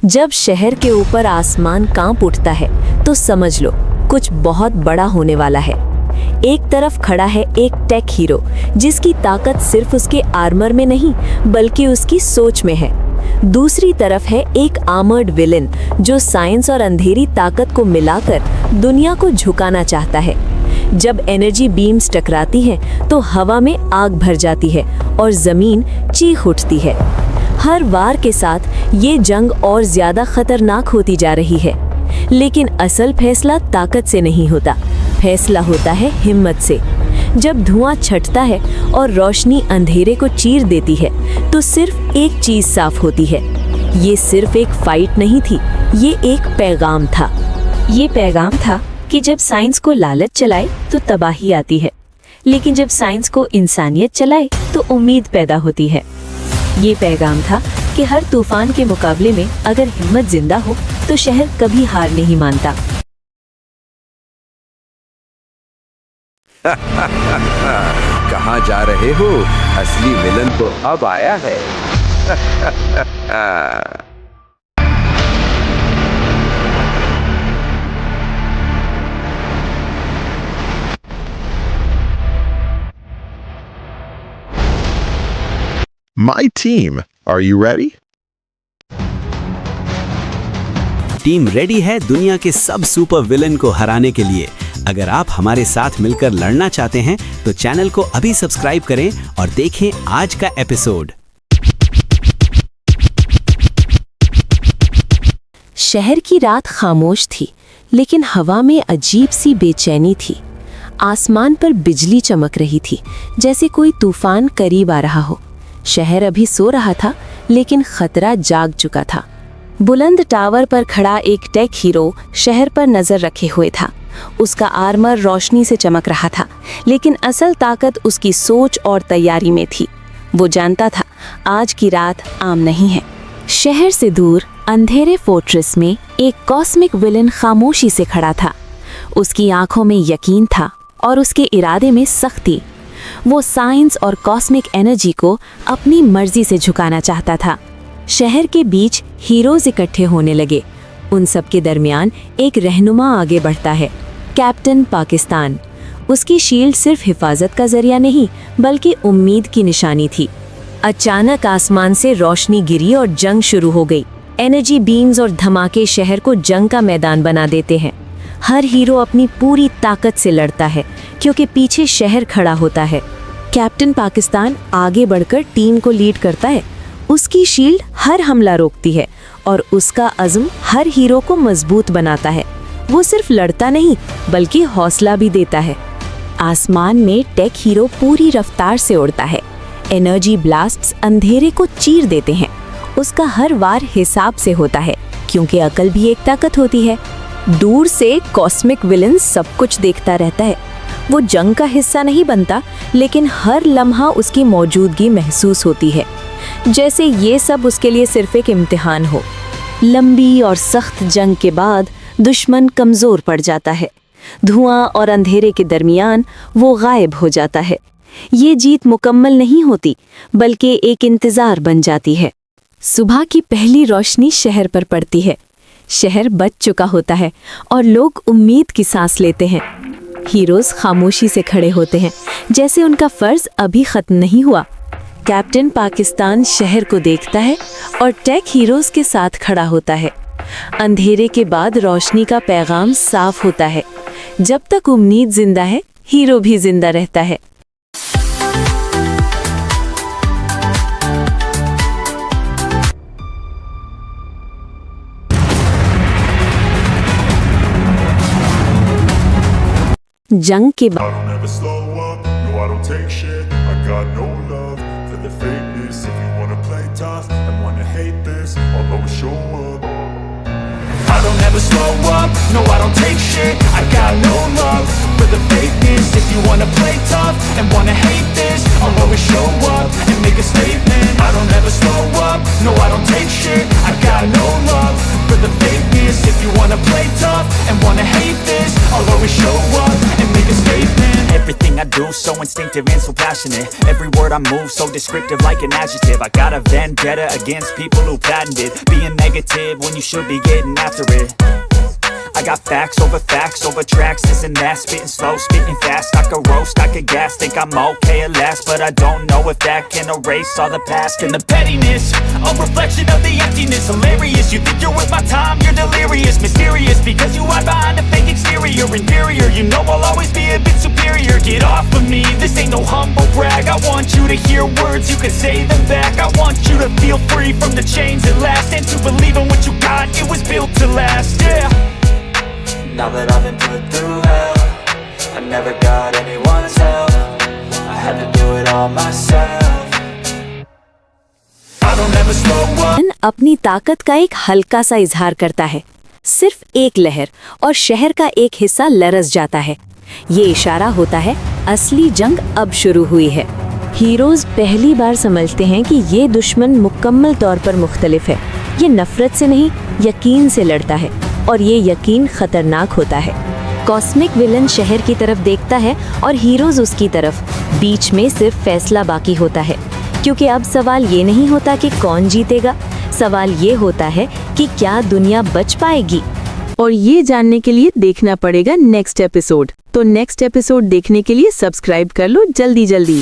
जब शहर के ऊपर आसमान कांप उठता है तो समझ लो कुछ बहुत बड़ा होने वाला है। एक तरफ खड़ा है एक टेक हीरो जिसकी ताकत सिर्फ उसके आर्मर में नहीं बल्कि उसकी सोच में है। दूसरी तरफ है एक आर्मर्ड विलेन जो साइंस और अंधेरी ताकत को मिलाकर दुनिया को झुकाना चाहता है। जब एनर्जी बीम्स टकराती हैं तो हवा में आग भर जाती है और जमीन चीख उठती है। हर वार के साथ ये जंग और ज्यादा खतरनाक होती जा रही है। लेकिन असल फैसला ताकत से नहीं होता, फैसला होता है हिम्मत से। जब धुआं छटता है और रोशनी अंधेरे को चीर देती है तो सिर्फ एक चीज साफ होती है, ये सिर्फ एक फाइट नहीं थी, ये एक पैगाम था। ये पैगाम था कि जब साइंस को लालच चलाए तो तबाही आती है, लेकिन जब साइंस को इंसानियत चलाए तो उम्मीद पैदा होती है। ये पैगाम था कि हर तूफान के मुकाबले में अगर हिम्मत जिंदा हो तो शहर कभी हार नहीं मानता। कहाँ जा रहे हो? असली विलन तो अब आया है। My team, are you ready? Team ready है दुनिया के सब सुपर विलन को हराने के लिए। अगर आप हमारे साथ मिलकर लड़ना चाहते हैं तो चैनल को अभी सब्सक्राइब करें और देखें आज का एपिसोड। शहर की रात खामोश थी, लेकिन हवा में अजीब सी बेचैनी थी। आसमान पर बिजली चमक रही थी, जैसे कोई तूफान करीब आ रहा हो। शहर अभी सो रहा था, लेकिन खतरा जाग चुका था। बुलंद टावर पर खड़ा एक टेक हीरो शहर पर नजर रखे हुए था। उसका आर्मर रोशनी से चमक रहा था, लेकिन असल ताकत उसकी सोच और तैयारी में थी। वो जानता था आज की रात आम नहीं है। शहर से दूर अंधेरे फोर्ट्रेस में एक कॉस्मिक विलेन खामोशी से खड़ा था। उसकी आंखों में यकीन था और उसके इरादे में सख्ती। वो साइंस और कॉस्मिक एनर्जी को अपनी मर्जी से झुकाना चाहता था। शहर के बीच हीरोज इकट्ठे होने लगे। उन सब के दरमियान एक रहनुमा आगे बढ़ता है, कैप्टन पाकिस्तान। उसकी शील्ड सिर्फ हिफाजत का जरिया नहीं बल्कि उम्मीद की निशानी थी। अचानक आसमान से रोशनी गिरी और जंग शुरू हो गई। एनर्जी बीम्स और धमाके शहर को जंग का मैदान बना देते हैं। हर हीरो अपनी पूरी ताकत से लड़ता है क्योंकि पीछे शहर खड़ा होता है। कैप्टन पाकिस्तान आगे बढ़कर टीम को लीड करता है। उसकी शील्ड हर हमला रोकती है और उसका अज़्म हर हीरो को मजबूत बनाता है। वो सिर्फ लड़ता नहीं बल्कि हौसला भी देता है। आसमान में टेक हीरो पूरी रफ्तार से उड़ता है। एनर्जी ब्लास्ट्स अंधेरे को चीर देते हैं। उसका हर वार हिसाब से होता है क्योंकि अकल भी एक ताकत होती है। दूर से कॉस्मिक विलेन सब कुछ देखता रहता है। वो जंग का हिस्सा नहीं बनता, लेकिन हर लम्हा उसकी मौजूदगी महसूस होती है, जैसे ये सब उसके लिए सिर्फ एक इम्तिहान हो। लंबी और सख्त जंग के बाद दुश्मन कमज़ोर पड़ जाता है। धुआं और अंधेरे के दरमियान वो गायब हो जाता है। ये जीत मुकम्मल नहीं होती बल्कि एक इंतज़ार बन जाती है। सुबह की पहली रोशनी शहर पर पड़ती है। शहर बच चुका होता है और लोग उम्मीद की सांस लेते हैं। हीरोज खामोशी से खड़े होते हैं, जैसे उनका फर्ज अभी खत्म नहीं हुआ। कैप्टन पाकिस्तान शहर को देखता है और टेक हीरोज के साथ खड़ा होता है। अंधेरे के बाद रोशनी का पैगाम साफ होता है। जब तक उम्मीद जिंदा है, हीरो भी जिंदा रहता है। जंग के बाद I don't ever slow up, no I don't take shit. I got no love for the fakeness. If you wanna play tough and wanna hate this, I'll always show up and make a statement. I don't ever slow up, no I don't take shit. I got no love for the fakeness. If you wanna play tough and wanna hate this, I'll always show up and make a statement. Everything I do so instinctive and so passionate. Every word I move so descriptive like an adjective. I got a vendetta against people who patented being negative when you should be getting after it. I got facts over tracks, this and that. Spitting slow, spitting fast. I could roast, I could gas. Think I'm okay at last, but I don't know if that can erase all the past. And the pettiness, a reflection of the emptiness. Hilarious, you think you're worth my time, you're delirious. Mysterious, because you hide behind a fake exterior. Inferior, you know I'll always be a bit superior. Get off of me, this ain't no humble brag. I want you to hear words, you can say them back. I want you to feel free from the chains at last, and to believe in what you got, it was built to last, yeah. Now that I've been put through hell, I never got anyone's help. I had to do it all myself. I don't ever slow up. अपनी ताकत का एक हल्का सा इजहार करता है, सिर्फ एक लहर, और शहर का एक हिस्सा लरस जाता है। ये इशारा होता है असली जंग अब शुरू हुई है। हीरोज पहली बार समझते हैं कि ये दुश्मन मुकम्मल तौर पर मुख्तलिफ है। ये नफरत से नहीं, यकीन से लड़ता है, और ये यकीन खतरनाक होता है। कॉस्मिक विलन शहर की तरफ देखता है और हीरोज उसकी तरफ। बीच में सिर्फ फैसला बाकी होता है, क्योंकि अब सवाल ये नहीं होता कि कौन जीतेगा, सवाल ये होता है कि क्या दुनिया बच पाएगी। और ये जानने के लिए देखना पड़ेगा नेक्स्ट एपिसोड। तो नेक्स्ट एपिसोड देखने के लिए सब्सक्राइब कर लो जल्दी जल्दी।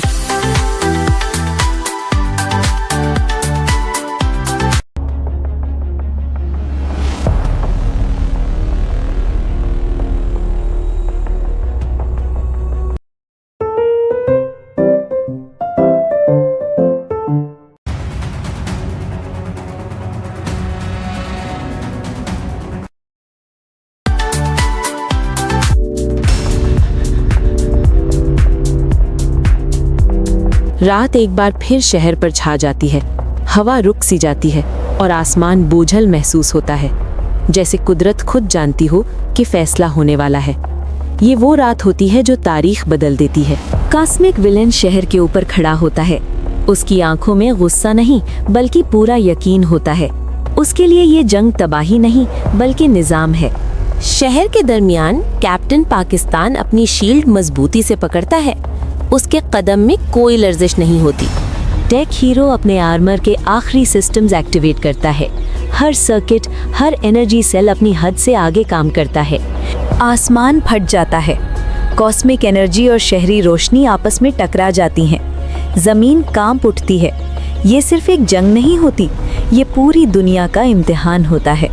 रात एक बार फिर शहर पर छा जाती है। हवा रुक सी जाती है और आसमान बोझल महसूस होता है, जैसे कुदरत खुद जानती हो कि फैसला होने वाला है। ये वो रात होती है जो तारीख बदल देती है। कॉस्मिक विलेन शहर के ऊपर खड़ा होता है। उसकी आंखों में गुस्सा नहीं बल्कि पूरा यकीन होता है। उसके लिए ये जंग तबाही नहीं बल्कि निजाम है। शहर के दरमियान कैप्टन पाकिस्तान अपनी शील्ड मजबूती से पकड़ता है। उसके कदम में कोई लर्जिश नहीं होती। टेक हीरो अपने आर्मर के आखिरी सिस्टम्स एक्टिवेट करता है। हर सर्किट, हर एनर्जी सेल अपनी हद से आगे काम करता है। आसमान फट जाता है। कॉस्मिक एनर्जी और शहरी रोशनी आपस में टकरा जाती हैं। जमीन कांप उठती है। ये सिर्फ एक जंग नहीं होती, ये पूरी दुनिया का इम्तिहान होता है।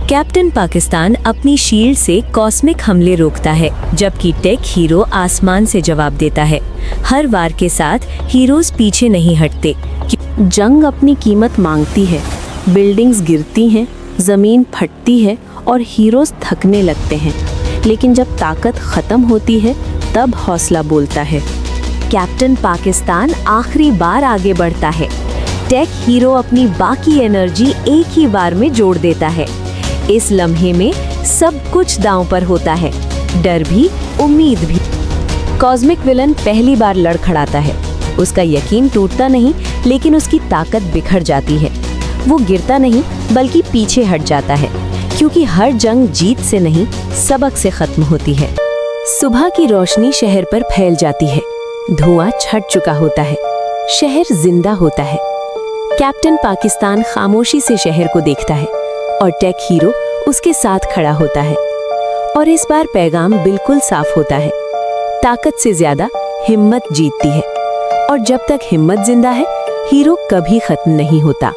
कैप्टन पाकिस्तान अपनी शील्ड से कॉस्मिक हमले रोकता है, जबकि टेक हीरो आसमान से जवाब देता है। हर वार के साथ हीरोज पीछे नहीं हटते। जंग अपनी कीमत मांगती है। बिल्डिंग्स गिरती हैं, जमीन फटती है और हीरोज थकने लगते हैं। लेकिन जब ताकत खत्म होती है तब हौसला बोलता है। कैप्टन पाकिस्तान आखिरी बार आगे बढ़ता है। टेक हीरो अपनी बाकी एनर्जी एक ही बार में जोड़ देता है। इस लम्हे में सब कुछ दांव पर होता है, डर भी, उम्मीद भी। कॉस्मिक विलन पहली बार लड़ खड़ाता है। उसका यकीन टूटता नहीं, लेकिन उसकी ताकत बिखर जाती है। वो गिरता नहीं बल्कि पीछे हट जाता है, क्योंकि हर जंग जीत से नहीं, सबक से खत्म होती है। सुबह की रोशनी शहर पर फैल जाती है। धुआं छट चुका होता है। शहर जिंदा होता है। कैप्टन पाकिस्तान खामोशी से शहर को देखता है और टेक हीरो उसके साथ खड़ा होता है। और इस बार पैगाम बिल्कुल साफ होता है। ताकत से ज्यादा हिम्मत जीतती है, और जब तक हिम्मत जिंदा है, हीरो कभी खत्म नहीं होता।